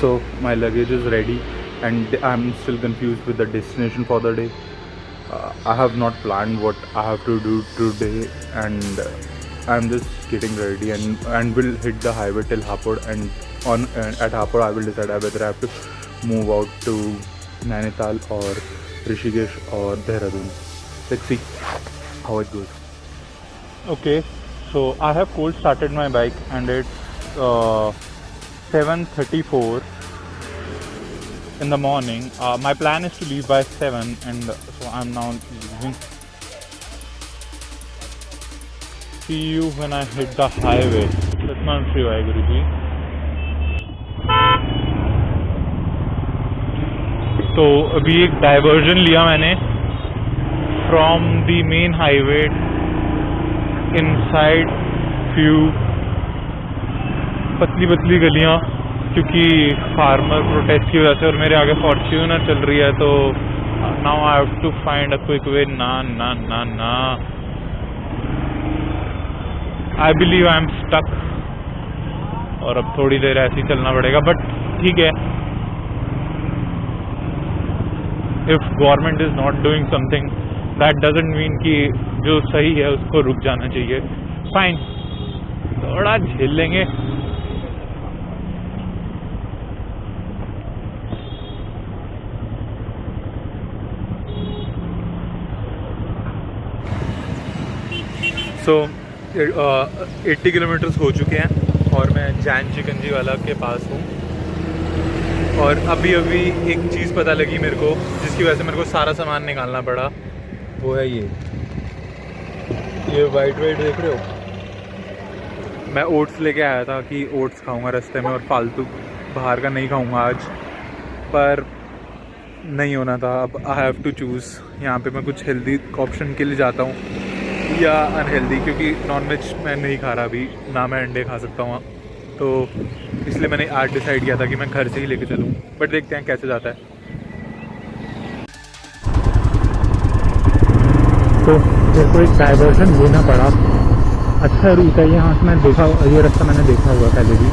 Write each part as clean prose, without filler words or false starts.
So my luggage is ready, and I'm still confused with the destination for the day. I have not planned what I have to do today, and I'm just getting ready, and will hit the highway till Hapur, and on at Hapur I will decide whether I have to move out to Nainital or Rishikesh or Dehradun. Let's see how it goes. Okay, so I have cold started my bike, and it's 7:34 in the morning. My plan is to leave by 7, and so I'm now leaving. See you when I hit the highway. Satnam Shri Vaheguru Ji. तो अभी एक diversion लिया मैंने from the main highway inside few पतली पतली गलियां, क्योंकि farmer protest की वजह से, और मेरे आगे फॉर्च्यूनर चल रही है, तो now I have to find a quick way. ना ना ना ना, I believe I am stuck, और अब थोड़ी देर ऐसे ही चलना पड़ेगा, बट ठीक है. If government is not doing something, that doesn't mean कि जो सही है उसको रुक जाना चाहिए. फाइन, थोड़ा झेल लेंगे. सो 80 किलोमीटर्स हो चुके हैं और मैं जैन चिकनजी वाला के पास हूँ. और अभी एक चीज़ पता लगी मेरे को, जिसकी वजह से मेरे को सारा सामान निकालना पड़ा. वो है ये वाइट देख रहे हो. मैं ओट्स लेके आया था कि ओट्स खाऊंगा रास्ते में, और फालतू बाहर का नहीं खाऊंगा आज, पर नहीं होना था. अब आई हैव टू चूज़. यहाँ पे मैं कुछ हेल्दी ऑप्शन के लिए जाता हूँ या अनहेल्दी, क्योंकि नॉनवेज मैं नहीं खा रहा अभी, ना मैं अंडे खा सकता हूँ. तो इसलिए मैंने आज डिसाइड किया था कि मैं घर से ही लेके चलूँ, बट देखते हैं कैसे जाता है. तो मेरे को एक डाइवर्जन लेना पड़ा. अच्छा रूट है यहाँ से, मैंने देखा, ये रास्ता मैंने देखा हुआ पहले भी.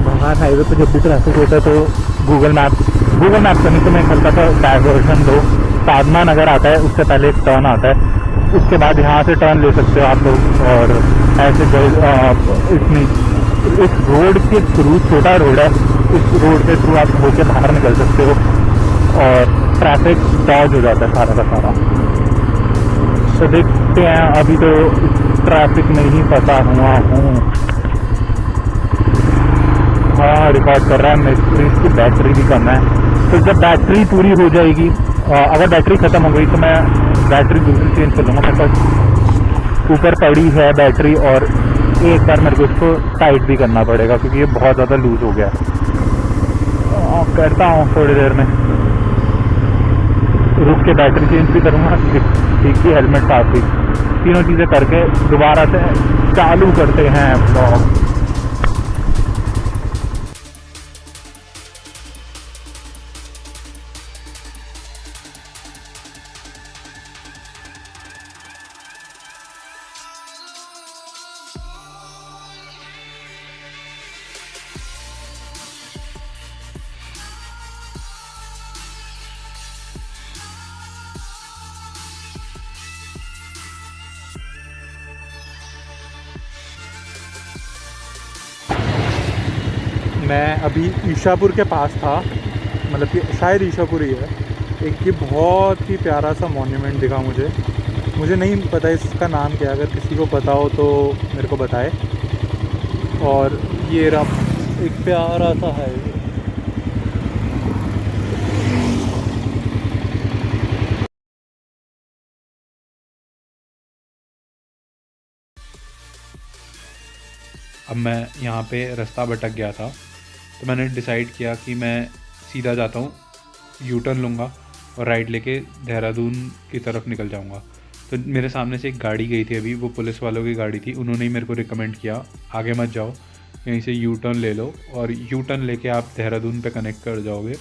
बाहर हाईवे पे जब भी ट्रैफिक होता है तो गूगल मैप से नहीं तो मैं हल्का सा डाइवर्जन दो. साधना नगर आता है, उससे पहले एक टर्न आता है, उसके बाद यहाँ से टर्न ले सकते हो आप लोग. और ऐसे इसमें इस रोड के थ्रू, छोटा रोड है, इस रोड के थ्रू आप होके बाहर निकल सकते हो, और ट्रैफिक डॉज हो जाता है सारा का सारा. तो देखते हैं, अभी तो ट्रैफिक में ही फंसा हुआ हूँ. हाँ, रिकॉर्ड कर रहा है. मेरी इसकी बैटरी भी कम है, तो जब बैटरी पूरी हो जाएगी, अगर बैटरी ख़त्म हो गई तो मैं बैटरी दूसरी चेंज कर लूँगा. मेरे पास ऊपर पड़ी है बैटरी, और एक बार मेरे को इसको टाइट भी करना पड़ेगा, क्योंकि ये बहुत ज़्यादा लूज़ हो गया. करता हूँ थोड़ी देर में, रुक के बैटरी चेंज भी करूँगा, ठीक ही हेलमेट साफ भी, तीनों चीज़ें करके दोबारा से चालू करते हैं ब्लॉग. मैं अभी ईशापुर के पास था, मतलब कि शायद ईशापुर ही है. एक ये बहुत ही प्यारा सा मॉन्यूमेंट दिखा मुझे नहीं पता इसका नाम क्या है, अगर किसी को पता हो तो मेरे को बताए. और ये रहा एक प्यारा सा है. अब मैं यहाँ पे रास्ता भटक गया था, तो मैंने डिसाइड किया कि मैं सीधा जाता हूँ, यू टर्न लूँगा और राइट लेके देहरादून की तरफ निकल जाऊँगा. तो मेरे सामने से एक गाड़ी गई थी अभी, वो पुलिस वालों की गाड़ी थी. उन्होंने ही मेरे को रिकमेंड किया, आगे मत जाओ, यहीं से यू टर्न ले लो, और यू टर्न लेके आप देहरादून पे कनेक्ट कर जाओगे.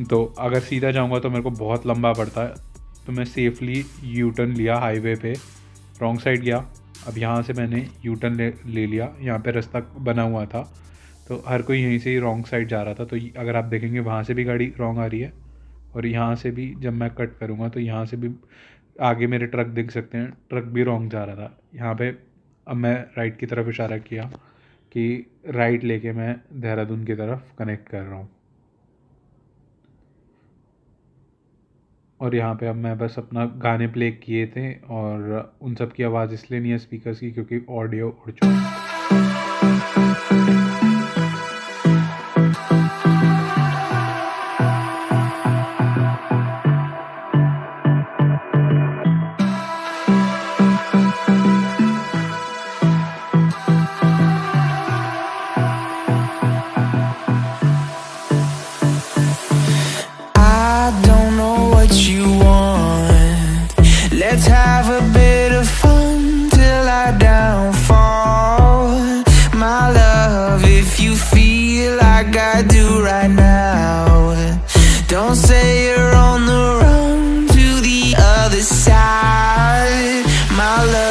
तो अगर सीधा जाऊँगा तो मेरे को बहुत लंबा पड़ता है, तो मैं सेफली यू टर्न लिया हाईवे पे, रॉन्ग साइड गया. अब यहाँ से मैंने यू टर्न ले लिया, यहाँ पे रास्ता बना हुआ था, तो हर कोई यहीं से ही रॉन्ग साइड जा रहा था। तो अगर आप देखेंगे वहाँ से भी गाड़ी रॉन्ग आ रही है, और यहाँ से भी जब मैं कट करूँगा तो यहाँ से भी आगे मेरे ट्रक देख सकते हैं, ट्रक भी रॉन्ग जा रहा था यहाँ पे। अब मैं राइट की तरफ इशारा किया कि राइट लेके मैं देहरादून की तरफ कनेक्ट कर रहा हूँ। और यहाँ पे अब मैं बस अपना गाने प्ले किए थे, और उन सब की आवाज़ इसलिए नहीं है स्पीकर्स की क्योंकि ऑडियो उड़ चुका है। I don't know what you want. Let's have a bit of fun till I downfall. My love, if you feel like I do right now, don't say you're on the run to the other side. My love.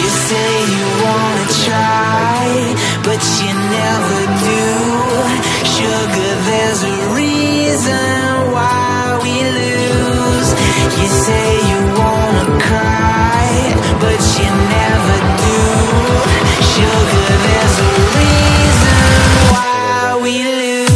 You say you wanna try, but you never do. Sugar, there's a reason why we lose. You say you wanna cry, but you never do. Sugar, there's a reason why we lose.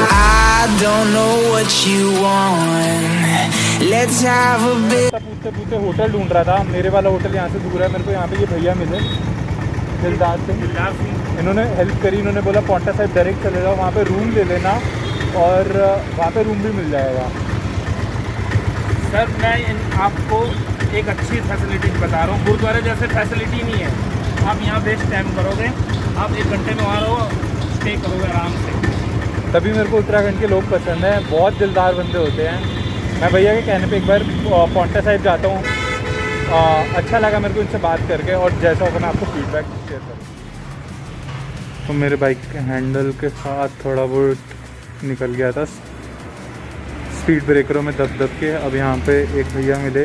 I don't know what you want. Let's have a bit. पूछते पूछते hotel ढूंढ रहा था। मेरे वाला hotel यहाँ से दूर है, मेरे को यहाँ पे ये भैया मिले दिलदार सिंह। इन्होंने हेल्प करी, इन्होंने बोला पॉन्टा साहिब डायरेक्ट चले जाओ, वहाँ पे रूम ले लेना और वहाँ पे रूम भी मिल जाएगा। सर मैं आपको एक अच्छी फैसिलिटी बता रहा हूँ, गुरुद्वारे जैसे फैसिलिटी नहीं है। आप यहाँ बेस्ट टाइम करोगे, आप 1 घंटे में वहाँ रहो, स्टे करोगे आराम से। तभी मेरे को उत्तराखंड के लोग पसंद हैं, बहुत दिलदार बंदे होते हैं। मैं भैया के कहने पे एक बार पॉन्टा साहिब जाता हूँ। अच्छा लगा मेरे को इनसे बात करके, और जैसा होगा मैं आपको फीडबैक शेयर करूँ। तो मेरे बाइक के हैंडल के साथ थोड़ा बहुत निकल गया था स्पीड ब्रेकरों में दब दब के। अब यहाँ पे एक भैया मिले,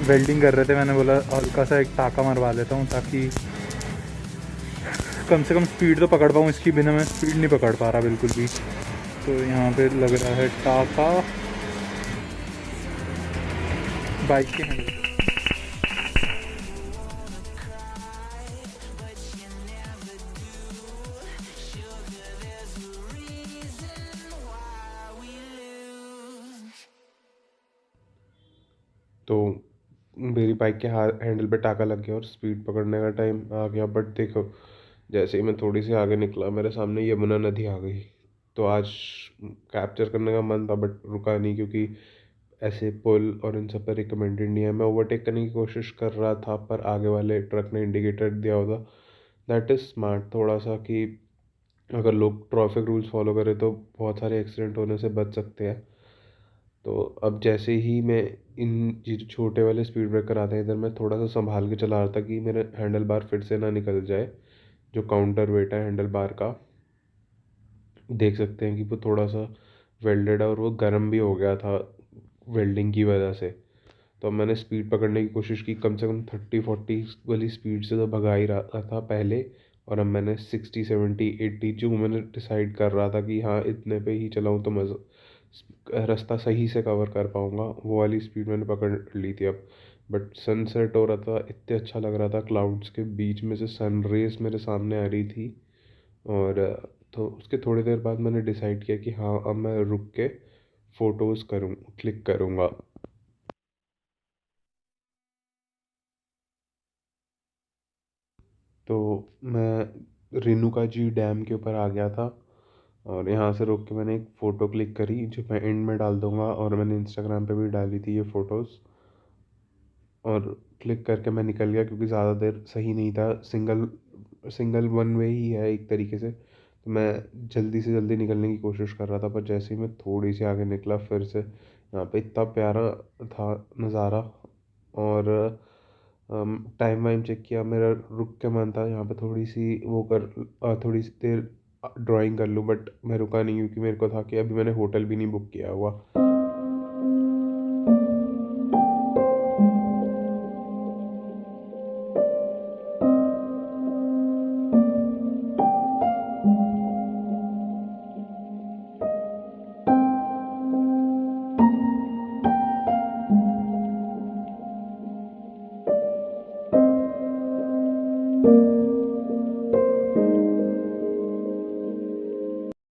वेल्डिंग कर रहे थे। मैंने बोला हल्का सा एक टाँका मरवा लेता हूँ ताकि कम से कम स्पीड तो पकड़ पाऊँ, इसकी बिना मैं स्पीड नहीं पकड़ पा रहा बिल्कुल भी। तो यहाँ पे लग रहा है टाका बाइक के हैंडल। तो मेरी बाइक के हैंडल पे टाका लग गया और स्पीड पकड़ने का टाइम आ गया। बट देखो, जैसे ही मैं थोड़ी सी आगे निकला मेरे सामने यमुना नदी आ गई। तो आज कैप्चर करने का मन था बट रुका नहीं, क्योंकि ऐसे पुल और इन सब पर रिकमेंडेड नहीं है। मैं ओवरटेक करने की कोशिश कर रहा था पर आगे वाले ट्रक ने इंडिकेटर दिया होता। दैट इज़ स्मार्ट थोड़ा सा, कि अगर लोग ट्रैफिक रूल्स फॉलो करें तो बहुत सारे एक्सीडेंट होने से बच सकते हैं। तो अब जैसे ही मैं इन छोटे वाले स्पीड ब्रेकर आते हैं इधर, मैं थोड़ा सा संभाल के चला रहा था कि मेरे हैंडल बार फिर से ना निकल जाए। जो काउंटर वेट है हैंडल बार का, देख सकते हैं कि वो थोड़ा सा वेल्डेड है और वो गर्म भी हो गया था वेल्डिंग की वजह से। तो अब मैंने स्पीड पकड़ने की कोशिश की, कम से कम 30-40 वाली स्पीड से तो भगा ही रहा था पहले। और अब मैंने 60, 70, 80 जो मैंने डिसाइड कर रहा था कि हाँ इतने पे ही चलाऊँ तो मज़ा रास्ता सही से कवर कर पाऊँगा, वो वाली स्पीड मैंने पकड़ ली थी। अब बट सनसेट हो रहा था, इतने अच्छा लग रहा था, क्लाउड्स के बीच में से सन रेज मेरे सामने आ रही थी। और तो उसके थोड़ी देर बाद मैंने डिसाइड किया कि हाँ अब मैं रुक के फ़ोटोज़ क्लिक करूँगा। तो मैं रेणुका जी डैम के ऊपर आ गया था और यहाँ से रुक के मैंने एक फ़ोटो क्लिक करी जो मैं एंड में डाल दूँगा, और मैंने इंस्टाग्राम पे भी डाली थी ये फ़ोटोज़। और क्लिक करके मैं निकल गया क्योंकि ज़्यादा देर सही नहीं था, सिंगल सिंगल वन वे ही है एक तरीके से। तो मैं जल्दी से जल्दी निकलने की कोशिश कर रहा था, पर जैसे ही मैं थोड़ी सी आगे निकला फिर से यहाँ पे इतना प्यारा था नज़ारा। और टाइम वाइम चेक किया, मेरा रुक के मन था यहाँ पे थोड़ी सी थोड़ी सी देर ड्राइंग कर लूँ, बट मैं रुका नहीं क्योंकि मेरे को था कि अभी मैंने होटल भी नहीं बुक किया हुआ।